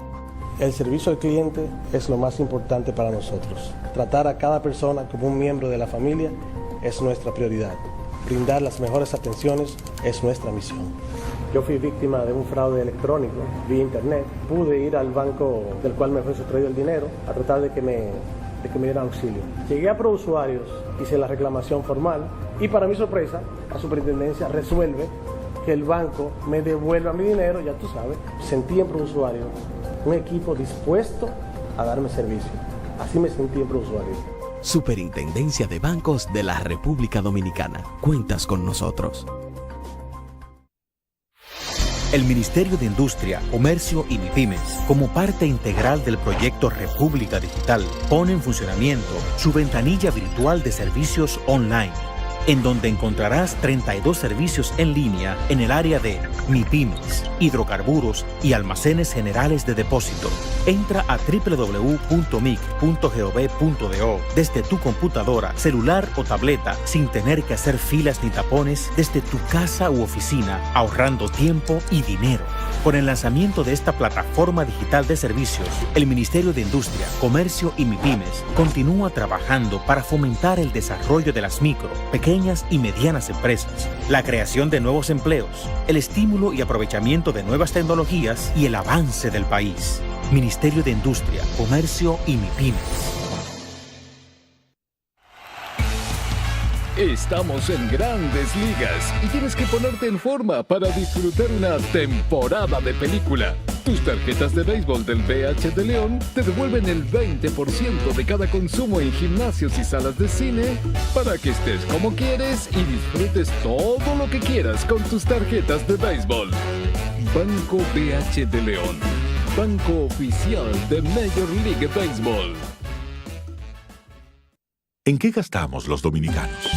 S8: El servicio al cliente es lo más importante para nosotros. Tratar a cada persona como un miembro de la familia es nuestra prioridad. Brindar las mejores atenciones es nuestra misión. Yo fui víctima de un fraude electrónico vía internet. Pude ir al banco del cual me fue sustraído el dinero a tratar de que me dieran auxilio. Llegué a ProUsuarios, hice la reclamación formal y para mi sorpresa, la superintendencia resuelve que el banco me devuelva mi dinero, ya tú sabes. Sentí en ProUsuarios un equipo dispuesto a darme servicio. Así me sentí en ProUsuarios.
S7: Superintendencia de Bancos de la República Dominicana. Cuentas con nosotros. El Ministerio de Industria, Comercio y MIPYMES, como parte integral del proyecto República Digital, pone en funcionamiento su ventanilla virtual de servicios online, en donde encontrarás 32 servicios en línea en el área de MIPYMES, hidrocarburos y almacenes generales de depósito. Entra a www.mic.gov.do desde tu computadora, celular o tableta sin tener que hacer filas ni tapones desde tu casa u oficina, ahorrando tiempo y dinero. Con el lanzamiento de esta plataforma digital de servicios, el Ministerio de Industria, Comercio y MIPYMES continúa trabajando para fomentar el desarrollo de las micro, pequeñas y medianas empresas, la creación de nuevos empleos, el estímulo y aprovechamiento de nuevas tecnologías y el avance del país. Ministerio de Industria, Comercio y MIPYMES.
S5: Estamos en Grandes Ligas y tienes que ponerte en forma para disfrutar una temporada de película. Tus tarjetas de béisbol del BH de León te devuelven el 20% de cada consumo en gimnasios y salas de cine para que estés como quieres y disfrutes todo lo que quieras con tus tarjetas de béisbol. Banco BH de León, banco oficial de Major League Baseball.
S6: ¿En qué gastamos los dominicanos?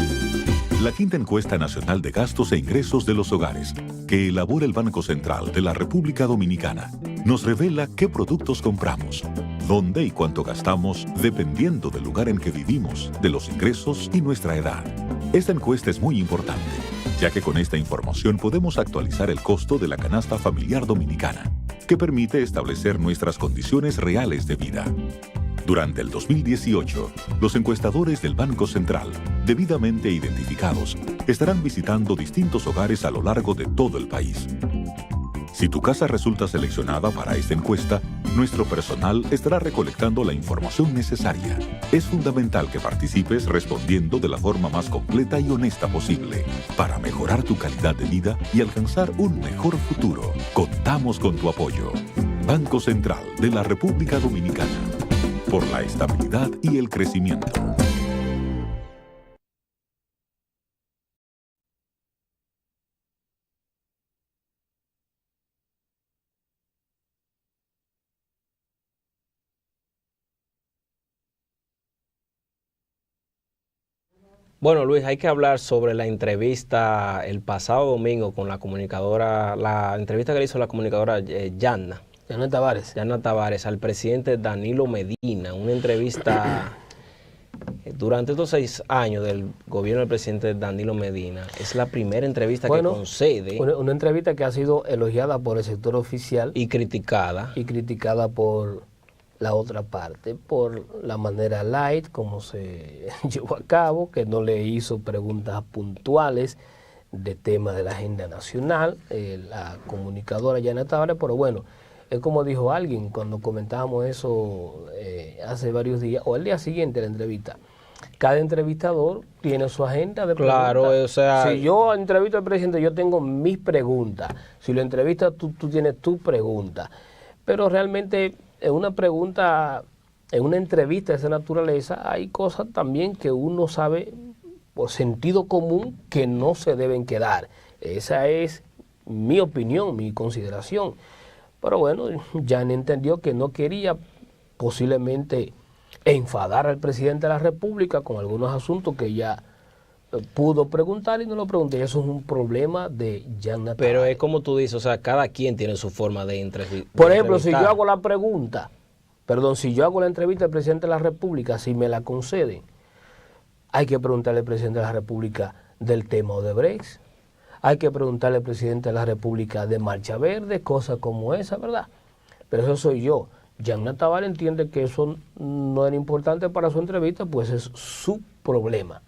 S6: La quinta encuesta nacional de gastos e ingresos de los hogares, que elabora el Banco Central de la República Dominicana, nos revela qué productos compramos, dónde y cuánto gastamos, dependiendo del lugar en que vivimos, de los ingresos y nuestra edad. Esta encuesta es muy importante, ya que con esta información podemos actualizar el costo de la canasta familiar dominicana, que permite establecer nuestras condiciones reales de vida. Durante el 2018, los encuestadores del Banco Central, debidamente identificados, estarán visitando distintos hogares a lo largo de todo el país. Si tu casa resulta seleccionada para esta encuesta, nuestro personal estará recolectando la información necesaria. Es fundamental que participes respondiendo de la forma más completa y honesta posible para mejorar tu calidad de vida y alcanzar un mejor futuro. Contamos con tu apoyo. Banco Central de la República Dominicana. Por la estabilidad y el crecimiento.
S1: Bueno, Luis, hay que hablar sobre la entrevista el pasado domingo con la comunicadora, la entrevista que le hizo la comunicadora Yanna Tavares al presidente Danilo Medina, una entrevista durante estos 6 años del gobierno del presidente Danilo Medina. Es la primera entrevista que concede.
S2: Una entrevista que ha sido elogiada por el sector oficial.
S1: Y criticada.
S2: Y criticada por la otra parte, por la manera light como se llevó a cabo, que no le hizo preguntas puntuales de temas de la agenda nacional, la comunicadora Yanna Tavares, pero bueno, es como dijo alguien cuando comentábamos eso hace varios días, o el día siguiente de la entrevista. Cada entrevistador tiene su agenda de preguntas.
S1: Claro, o sea...
S2: Si yo entrevisto al presidente, yo tengo mis preguntas. Si lo entrevistas, tú tienes tu pregunta. Pero realmente, en una pregunta, en una entrevista de esa naturaleza, hay cosas también que uno sabe por sentido común que no se deben quedar. Esa es mi opinión, mi consideración. Pero bueno, Yanna entendió que no quería posiblemente enfadar al presidente de la República con algunos asuntos que ya pudo preguntar y no lo pregunté. Eso es un problema de Yanna Tavares.
S1: Pero es como tú dices, o sea, cada quien tiene su forma de entrevistar.
S2: Por ejemplo, si yo hago la pregunta, si yo hago la entrevista al presidente de la República, si me la conceden, hay que preguntarle al presidente de la República del tema Odebrecht. Hay que preguntarle al presidente de la República de Marcha Verde, cosas como esa, ¿verdad? Pero eso soy yo. Yanna Tavares entiende que eso no era importante para su entrevista, pues es su problema.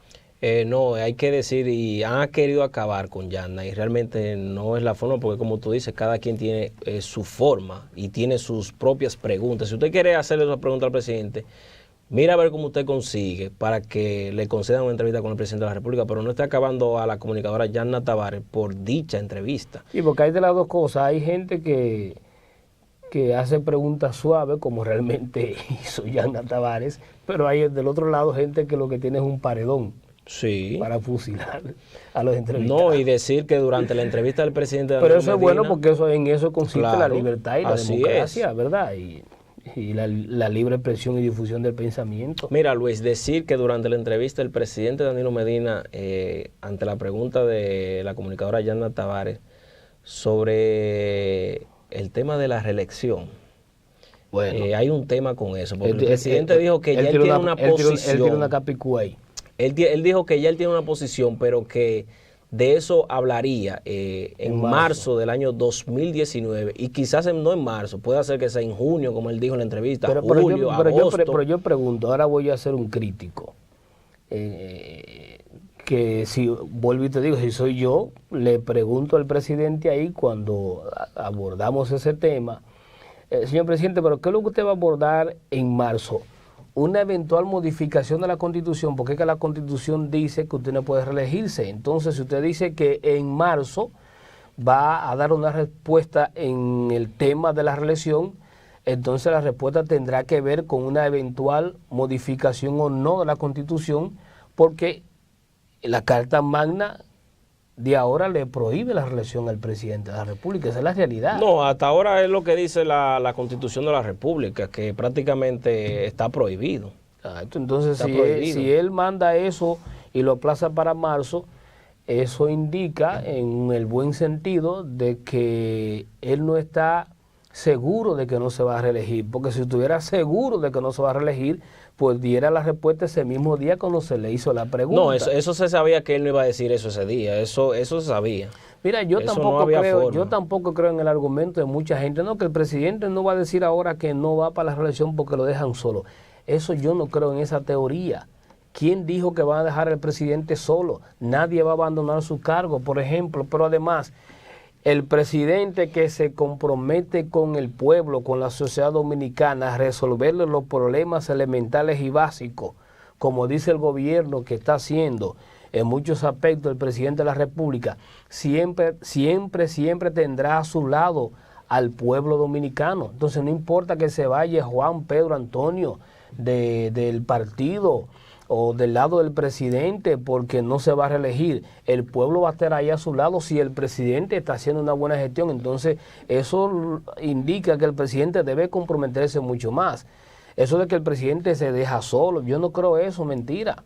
S1: No, hay que decir, y han querido acabar con Yanna, y realmente no es la forma, porque como tú dices, cada quien tiene su forma y tiene sus propias preguntas. Si usted quiere hacerle esa pregunta al presidente, mira a ver cómo usted consigue para que le concedan una entrevista con el presidente de la República, pero no esté acabando a la comunicadora Yanna Tavares por dicha entrevista.
S2: Sí, porque hay de las dos cosas. Hay gente que hace preguntas suaves, como realmente hizo Yanna Tavares, pero hay del otro lado gente que lo que tiene es un paredón.
S1: Sí.
S2: Para fusilar a los entrevistados.
S1: No, y decir que durante la entrevista del presidente Danilo
S2: Pero eso
S1: Medina,
S2: es bueno porque en eso consiste la libertad y la democracia,
S1: es.
S2: ¿verdad? Y la libre expresión y difusión del pensamiento.
S1: Mira, Luis, decir que durante la entrevista el presidente Danilo Medina, ante la pregunta de la comunicadora Yanna Tavares sobre el tema de la reelección, bueno, hay un tema con eso, porque el presidente dijo que ya él tiene una posición.
S2: Él tiene una capicuay.
S1: Él dijo que ya él tiene una posición, pero que de eso hablaría en marzo del año 2019, y quizás no en marzo, puede ser que sea en junio, como él dijo en la entrevista, julio, agosto.
S2: Pero yo pregunto, ahora voy a ser un crítico, que si vuelvo y te digo, si soy yo, le pregunto al presidente ahí cuando abordamos ese tema, señor presidente, pero ¿qué es lo que usted va a abordar en marzo? Una eventual modificación de la Constitución, porque es que la Constitución dice que usted no puede reelegirse. Entonces, si usted dice que en marzo va a dar una respuesta en el tema de la reelección, entonces la respuesta tendrá que ver con una eventual modificación o no de la Constitución, porque la Carta Magna de ahora le prohíbe la reelección al presidente de la República. Esa es la realidad.
S1: No, hasta ahora es lo que dice la Constitución de la República, que prácticamente está prohibido.
S2: Entonces, si él manda eso y lo aplaza para marzo, eso indica en el buen sentido de que él no está seguro de que no se va a reelegir, porque si estuviera seguro de que no se va a reelegir, pues diera la respuesta ese mismo día cuando se le hizo la pregunta.
S1: No, eso se sabía que él no iba a decir eso ese día, eso se sabía.
S2: Mira, yo tampoco creo en el argumento de mucha gente, no, que el presidente no va a decir ahora que no va para la reelección porque lo dejan solo. Eso yo no creo en esa teoría. ¿Quién dijo que van a dejar al presidente solo? Nadie va a abandonar su cargo, por ejemplo, pero además, el presidente que se compromete con el pueblo, con la sociedad dominicana, a resolverle los problemas elementales y básicos, como dice el gobierno que está haciendo en muchos aspectos el presidente de la República, siempre tendrá a su lado al pueblo dominicano. Entonces no importa que se vaya Juan Pedro Antonio del partido o del lado del presidente porque no se va a reelegir, el pueblo va a estar ahí a su lado si el presidente está haciendo una buena gestión. Entonces eso indica que el presidente debe comprometerse mucho más. Eso de que el presidente se deja solo, yo no creo eso, mentira.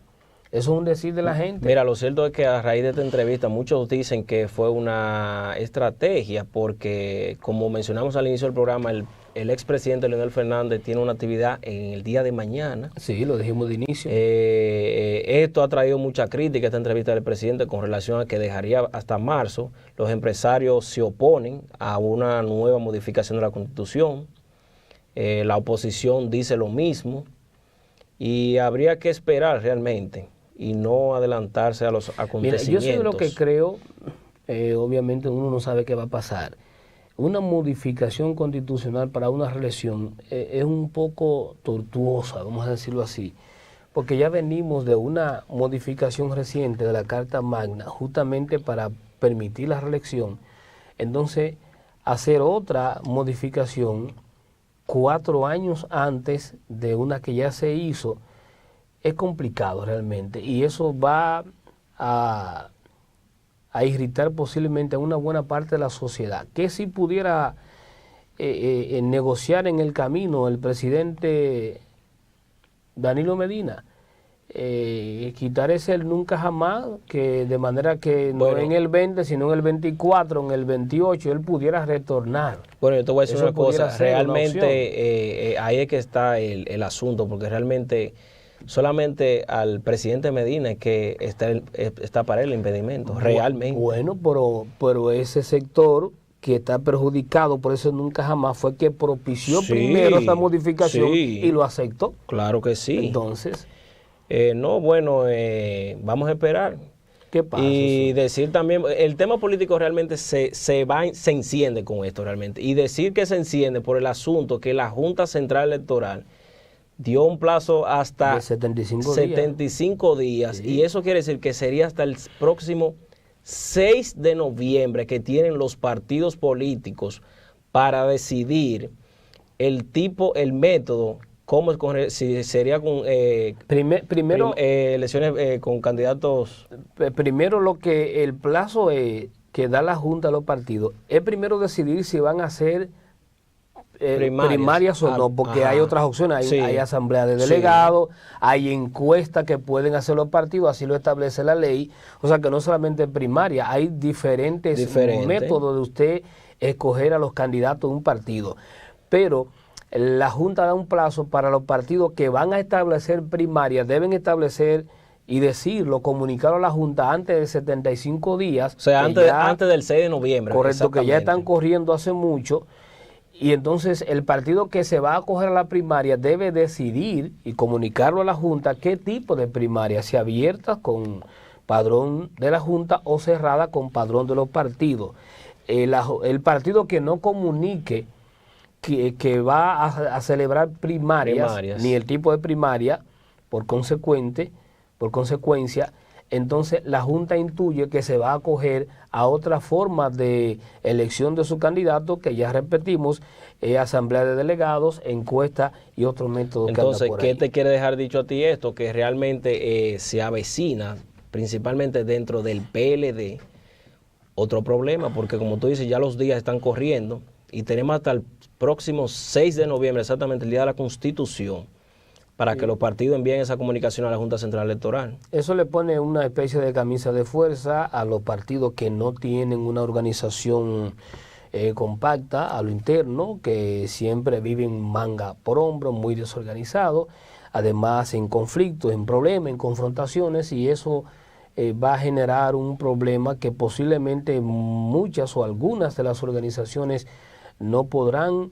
S2: Eso es un decir de la gente.
S1: Mira, lo cierto es que a raíz de esta entrevista muchos dicen que fue una estrategia porque, como mencionamos al inicio del programa, el expresidente Leonel Fernández tiene una actividad en el día de mañana.
S2: Sí, lo dijimos de inicio.
S1: Esto ha traído mucha crítica, esta entrevista del presidente, con relación a que dejaría hasta marzo. Los empresarios se oponen a una nueva modificación de la Constitución. La oposición dice lo mismo. Y habría que esperar realmente y no adelantarse a los acontecimientos.
S2: Mira, yo sé lo que creo, obviamente uno no sabe qué va a pasar. Una modificación constitucional para una reelección es un poco tortuosa, vamos a decirlo así, porque ya venimos de una modificación reciente de la Carta Magna justamente para permitir la reelección. Entonces, hacer otra modificación 4 años antes de una que ya se hizo es complicado realmente, y eso va a irritar posiblemente a una buena parte de la sociedad, que si pudiera negociar en el camino el presidente Danilo Medina, quitar ese el nunca jamás, que de manera que no en el 20, sino en el 24, en el 28, él pudiera retornar.
S1: Bueno, yo te voy a decir una cosa, realmente ahí es que está el asunto, porque realmente solamente al presidente Medina es que está para él el impedimento, realmente.
S2: Bueno, pero ese sector que está perjudicado por eso nunca jamás fue que propició primero esa modificación y lo aceptó.
S1: Claro que sí.
S2: Entonces...
S1: vamos a esperar.
S2: ¿Qué pasa?
S1: Y decir también, el tema político realmente se enciende con esto realmente. Y decir que se enciende por el asunto que la Junta Central Electoral dio un plazo hasta
S2: de 75
S1: días.
S2: Sí.
S1: Y eso quiere decir que sería hasta el próximo 6 de noviembre que tienen los partidos políticos para decidir el método. ¿Cómo escoger? Si sería con elecciones con candidatos.
S2: Primero el plazo que da la Junta a los partidos es primero decidir si van a hacer primarias o no, porque hay otras opciones, hay asamblea de delegados, hay encuestas que pueden hacer los partidos, así lo establece la ley, o sea que no solamente primaria, hay diferentes métodos de usted escoger a los candidatos de un partido, pero la Junta da un plazo para los partidos que van a establecer primarias, deben establecer y decirlo, comunicarlo a la Junta antes de 75 días.
S1: O sea, antes del 6 de noviembre.
S2: Correcto, que ya están corriendo hace mucho. Y entonces el partido que se va a acoger a la primaria debe decidir y comunicarlo a la Junta qué tipo de primaria, si abierta con padrón de la Junta o cerrada con padrón de los partidos. El partido que no comunique que va a celebrar primarias, ni el tipo de primaria, por consecuencia, entonces la Junta intuye que se va a acoger a otra forma de elección de su candidato, que ya repetimos, asamblea de delegados, encuesta y otros métodos.
S1: Entonces, ¿qué te quiere dejar dicho a ti esto? Que realmente se avecina, principalmente dentro del PLD, otro problema, porque como tú dices, ya los días están corriendo y tenemos hasta el próximo 6 de noviembre, exactamente el día de la Constitución, para que los partidos envíen esa comunicación a la Junta Central Electoral.
S2: Eso le pone una especie de camisa de fuerza a los partidos que no tienen una organización compacta a lo interno, que siempre viven manga por hombro, muy desorganizados, además en conflictos, en problemas, en confrontaciones, y eso va a generar un problema que posiblemente muchas o algunas de las organizaciones no podrán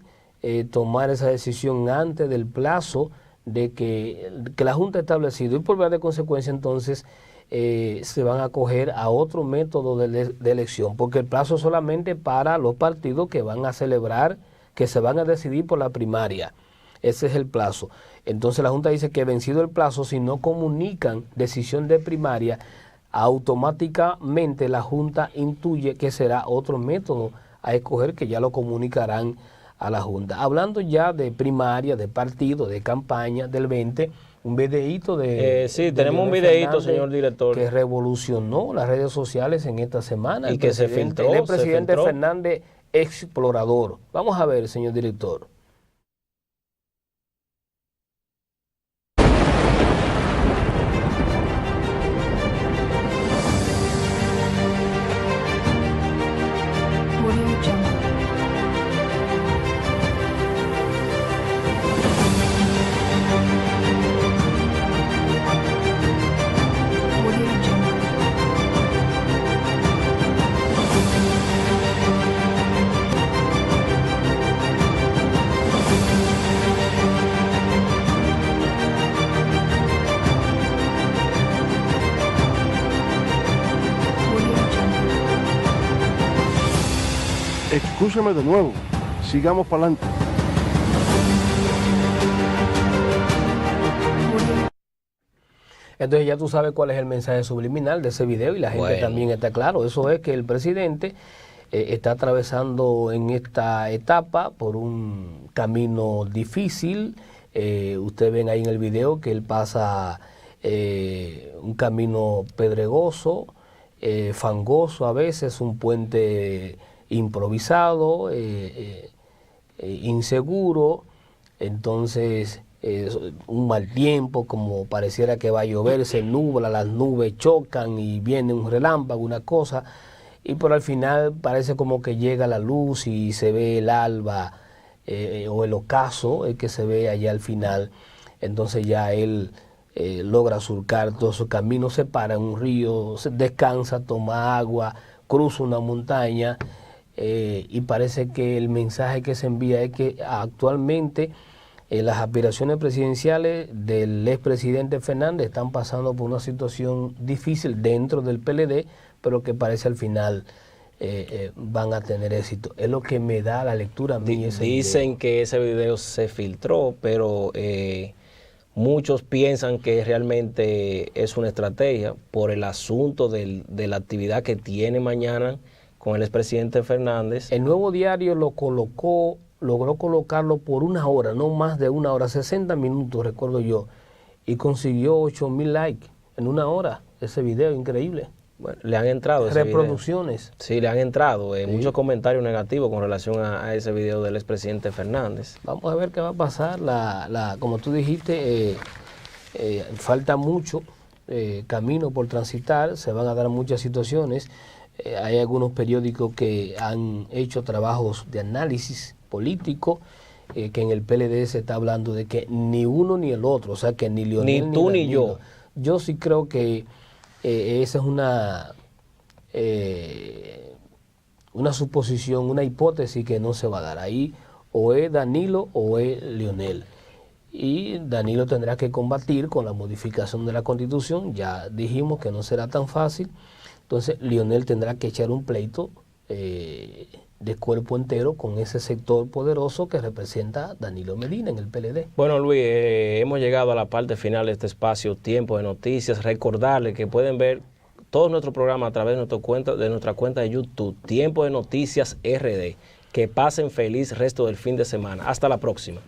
S2: tomar esa decisión antes del plazo de que la Junta ha establecido, y por vía de consecuencia entonces se van a acoger a otro método de elección, porque el plazo es solamente para los partidos que van a celebrar, que se van a decidir por la primaria. Ese es el plazo. Entonces la Junta dice que vencido el plazo, si no comunican decisión de primaria, automáticamente la Junta intuye que será otro método a escoger, que ya lo comunicarán a la Junta. Hablando ya de primaria, de partido, de campaña, del 20, un videíto de...
S1: sí, tenemos un videíto, señor director,
S2: que revolucionó las redes sociales en esta semana.
S1: Y que se filtró.
S2: El presidente Fernández explorador. Vamos a ver, señor director.
S9: Excúseme de nuevo, sigamos para adelante.
S2: Entonces ya tú sabes cuál es el mensaje subliminal de ese video, y la gente también está claro. Eso es que el presidente está atravesando en esta etapa por un camino difícil. Ustedes ven ahí en el video que él pasa un camino pedregoso, fangoso a veces, un puente improvisado, inseguro. Entonces un mal tiempo, como pareciera que va a llover, se nubla, las nubes chocan y viene un relámpago, una cosa, y por al final parece como que llega la luz y se ve el alba o el ocaso, el que se ve allá al final. Entonces ya él logra surcar todo su camino, se para en un río, se descansa, toma agua, cruza una montaña, y parece que el mensaje que se envía es que actualmente las aspiraciones presidenciales del expresidente Fernández están pasando por una situación difícil dentro del PLD, pero que parece al final van a tener éxito. Es lo que me da la lectura a mí.
S1: Dicen que ese video se filtró, pero muchos piensan que realmente es una estrategia por el asunto de la actividad que tiene mañana con el expresidente Fernández.
S2: El Nuevo Diario lo logró colocarlo por una hora, no más de una hora, 60 minutos recuerdo yo, y consiguió 8,000 likes en una hora. Ese video increíble.
S1: Bueno, le han entrado
S2: reproducciones.
S1: Sí, le han entrado muchos comentarios negativos con relación a ese video del expresidente Fernández.
S2: Vamos a ver qué va a pasar. Como tú dijiste, falta mucho camino por transitar, se van a dar muchas situaciones. Hay algunos periódicos que han hecho trabajos de análisis político, que en el PLD se está hablando de que ni uno ni el otro, o sea que ni Leonel
S1: ni tú ni yo.
S2: Yo sí creo que esa es una suposición, una hipótesis que no se va a dar. Ahí o es Danilo o es Leonel. Y Danilo tendrá que combatir con la modificación de la Constitución. Ya dijimos que no será tan fácil. Entonces Leonel tendrá que echar un pleito de cuerpo entero con ese sector poderoso que representa Danilo Medina en el PLD.
S1: Bueno, Luis, hemos llegado a la parte final de este espacio Tiempo de Noticias. Recordarles que pueden ver todo nuestro programa a través de nuestra cuenta de YouTube, Tiempo de Noticias RD. Que pasen feliz resto del fin de semana. Hasta la próxima.